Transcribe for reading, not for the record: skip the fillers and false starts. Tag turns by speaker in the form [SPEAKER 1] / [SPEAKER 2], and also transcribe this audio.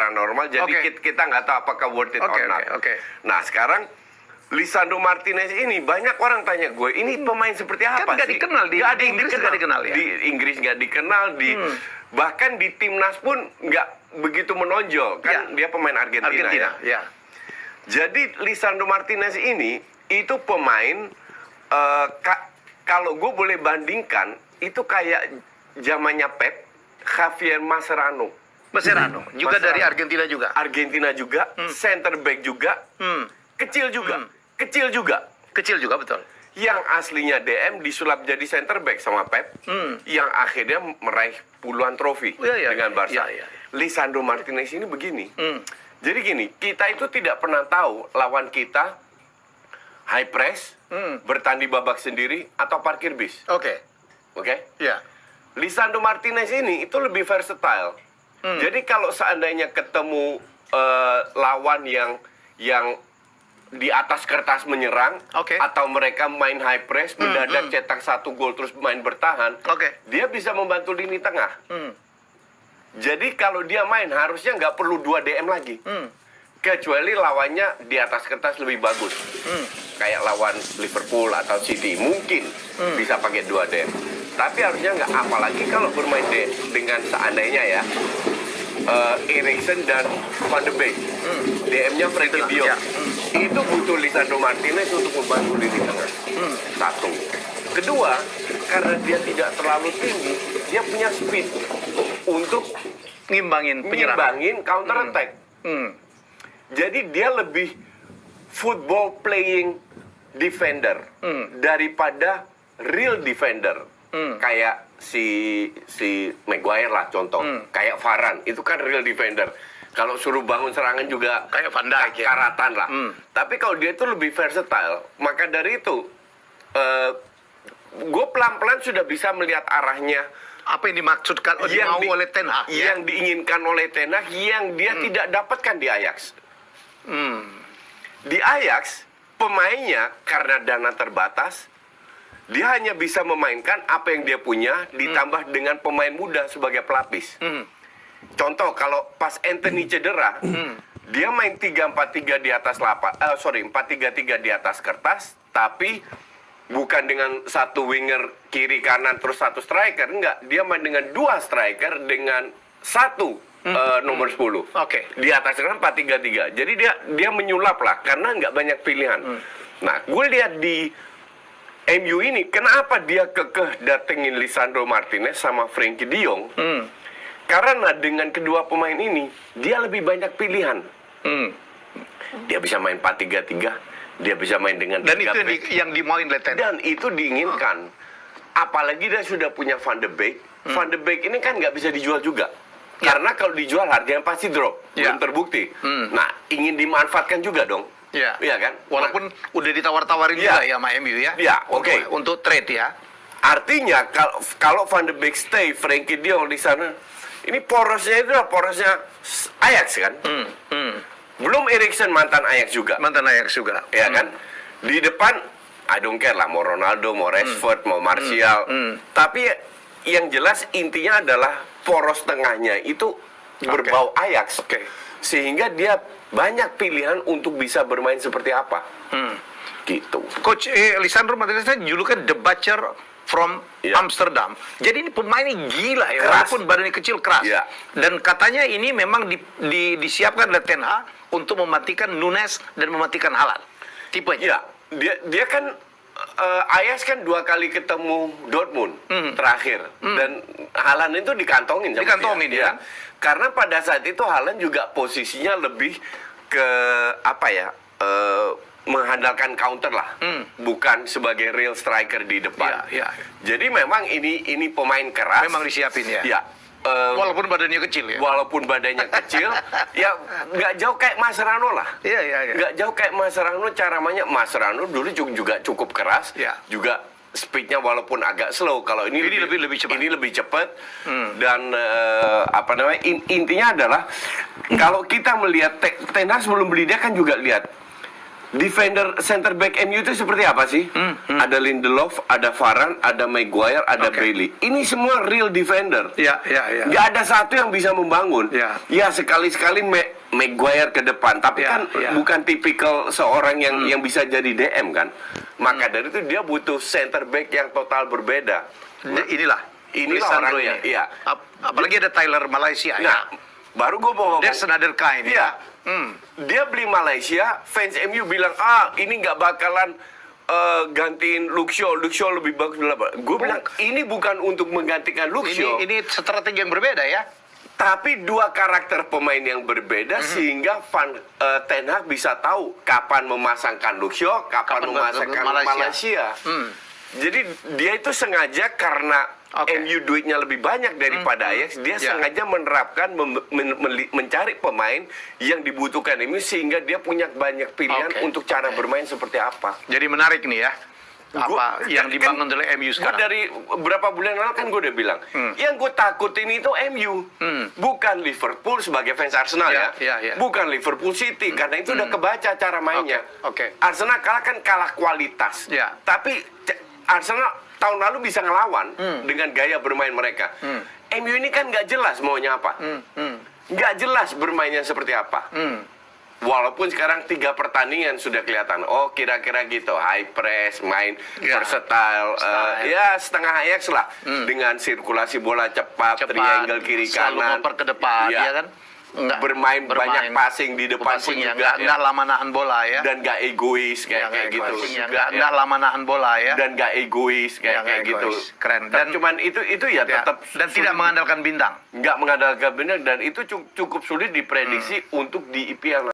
[SPEAKER 1] secara normal. Jadi kita nggak tahu apakah worth it or not. Nah sekarang Lisandro Martinez ini banyak orang tanya gue, ini pemain seperti apa
[SPEAKER 2] kan
[SPEAKER 1] sih?
[SPEAKER 2] Dikenal di Inggris nggak dikenal ya.
[SPEAKER 1] Di Inggris nggak dikenal, bahkan di timnas pun nggak begitu menonjol kan, dia pemain Argentina. Ya. Jadi Lisandro Martinez ini itu pemain kalau gue boleh bandingkan itu kayak zamannya Pep, Javier Mascherano
[SPEAKER 2] juga dari Argentina juga.
[SPEAKER 1] Center back juga, kecil juga
[SPEAKER 2] betul.
[SPEAKER 1] Yang aslinya DM disulap jadi center back sama Pep, yang akhirnya meraih puluhan trofi dengan Barca. Lisandro Martinez ini begini. Jadi gini, kita itu tidak pernah tahu lawan kita high press, bertanding babak sendiri atau parkir bis. Oke?
[SPEAKER 2] Ya.
[SPEAKER 1] Lisandro Martinez ini itu lebih versatile. Jadi kalau seandainya ketemu lawan yang di atas kertas menyerang, atau mereka main high press, mendadak cetak 1 gol terus main bertahan, dia bisa membantu lini tengah. Jadi kalau dia main harusnya nggak perlu 2 DM lagi. Kecuali lawannya di atas kertas lebih bagus. Kayak lawan Liverpool atau City, mungkin bisa pakai 2 DM. Tapi harusnya nggak, apalagi kalau bermain dengan seandainya ya Eriksen dan Van de Beek, DM-nya Frenkie de Jong. Itu butuh Lisandro Martinez untuk membantu lini tengah. Satu. Kedua, karena dia tidak terlalu tinggi, dia punya speed untuk ngimbangin counter attack. Jadi dia lebih football playing defender daripada real defender. Kayak si Maguire lah contoh, kayak Varane itu kan real defender. Kalau suruh bangun serangan juga
[SPEAKER 2] kayak Van Dijk
[SPEAKER 1] karatan lah. Tapi kalau dia itu lebih versatile, maka dari itu gue pelan-pelan sudah bisa melihat arahnya.
[SPEAKER 2] Apa yang dimaksudkan oleh Ten Hag,
[SPEAKER 1] yang diinginkan oleh Ten Hag, yang dia tidak dapatkan di Ajax. Di Ajax pemainnya karena dana terbatas, dia hanya bisa memainkan apa yang dia punya, ditambah dengan pemain muda sebagai pelapis. Contoh, kalau pas Anthony cedera, dia main 3-4-3 di atas 4-3-3 di atas kertas, tapi bukan dengan 1 winger kiri kanan terus 1 striker, enggak. Dia main dengan 2 striker dengan 1 nomor 10. Di atas kan 4-3-3. Jadi dia menyulap lah karena nggak banyak pilihan. Nah, gue lihat di MU ini, kenapa dia kekeh datengin Lisandro Martinez sama Frenkie de Jong? Karena dengan kedua pemain ini, dia lebih banyak pilihan. Dia bisa main 4-3-3, dia bisa main dengan...
[SPEAKER 2] Dan itu yang dimauin oleh Ten Hag.
[SPEAKER 1] Dan itu diinginkan. Apalagi dia sudah punya Van de Beek. Van de Beek ini kan nggak bisa dijual juga. Karena kalau dijual harganya pasti drop. Belum terbukti. Nah, ingin dimanfaatkan juga dong. Iya kan?
[SPEAKER 2] Walaupun udah ditawar-tawarin juga ya sama MU ya. Untuk trade ya.
[SPEAKER 1] Artinya kalau Van de Beek stay, Frenkie de Jong di sana, ini porosnya itu adalah porosnya Ajax kan? Belum Eriksen mantan Ajax juga. Ya kan? Di depan I don't care lah, mau Ronaldo, mau Rashford, mau Martial. Tapi yang jelas intinya adalah poros tengahnya itu berbau Ajax. Sehingga dia banyak pilihan untuk bisa bermain seperti apa. Gitu.
[SPEAKER 2] Coach Lisandro Martinez julukan The Butcher from Amsterdam. Jadi ini pemain gila ya, walaupun badannya kecil, keras. Dan katanya ini memang disiapkan oleh Ten Hag untuk mematikan Nunes dan mematikan Haaland. Tipenya.
[SPEAKER 1] Dia kan Ajax kan 2 kali ketemu Dortmund terakhir, dan Haaland itu dikantongin dia. Karena pada saat itu Haaland juga posisinya lebih ke mengandalkan counter lah, bukan sebagai real striker di depan. Jadi memang ini pemain keras.
[SPEAKER 2] Memang disiapin ya. Walaupun badannya kecil ya.
[SPEAKER 1] Ya nggak jauh kayak Mascherano lah. Nggak jauh kayak Mascherano, cara mainnya Mascherano dulu juga cukup keras. Juga speednya walaupun agak slow. Kalau ini lebih cepat. Ini lebih cepat. Dan intinya adalah kalau kita melihat Ten Hag sebelum beli dia kan juga lihat defender center back MU itu seperti apa sih? Ada Lindelof, ada Varane, ada Maguire, ada Bailey. Ini semua real defender.
[SPEAKER 2] Ya.
[SPEAKER 1] Nggak ada satu yang bisa membangun. Ya sekali-sekali Maguire ke depan, tapi kan bukan tipikal seorang yang bisa jadi DM kan. Maka dari itu dia butuh center back yang total berbeda.
[SPEAKER 2] Inilah orangnya.
[SPEAKER 1] Iya.
[SPEAKER 2] Apalagi ada Tyler Malaysia.
[SPEAKER 1] Nah, baru gue mau ngomong.
[SPEAKER 2] That's another kind.
[SPEAKER 1] Iya. Dia beli Malaysia, fans MU bilang, ini nggak bakalan gantiin Luke Shaw lebih bagus. Gue bilang, ini bukan untuk menggantikan Luke Shaw.
[SPEAKER 2] Ini strategi yang berbeda ya.
[SPEAKER 1] Tapi dua karakter pemain yang berbeda sehingga Ten Hag bisa tahu kapan memasangkan Luke Shaw, kapan memasangkan Malaysia. Jadi dia itu sengaja karena MU duitnya lebih banyak daripada Ajax, dia sengaja menerapkan mencari pemain yang dibutuhkan MU sehingga dia punya banyak pilihan untuk cara bermain seperti apa.
[SPEAKER 2] Jadi menarik nih ya. Apa yang dibangun oleh MU sekarang?
[SPEAKER 1] Dari beberapa bulan lalu kan gue udah bilang, yang gue takutin itu MU, bukan Liverpool sebagai fans Arsenal bukan Liverpool City karena itu udah kebaca cara mainnya. Arsenal kalah kualitas, tapi Arsenal tahun lalu bisa ngelawan dengan gaya bermain mereka. MU ini kan nggak jelas maunya apa, nggak jelas bermainnya seperti apa. Walaupun sekarang 3 pertandingan sudah kelihatan, kira-kira gitu, high press, main versatile, ya setengah Ajax lah, dengan sirkulasi bola cepat, triangle kiri kanan,
[SPEAKER 2] selalu ngoper ke depan, ya kan?
[SPEAKER 1] Bermain banyak passing di depan pun juga,
[SPEAKER 2] nggak lama nahan bola ya,
[SPEAKER 1] dan nggak egois kayak gitu,
[SPEAKER 2] nggak lama nahan bola ya,
[SPEAKER 1] dan nggak egois kayak gitu.
[SPEAKER 2] Keren.
[SPEAKER 1] Dan cuman itu ya tetap
[SPEAKER 2] dan tidak mengandalkan bintang,
[SPEAKER 1] nggak mengandalkan bintang, dan itu cukup sulit diprediksi untuk di IPL.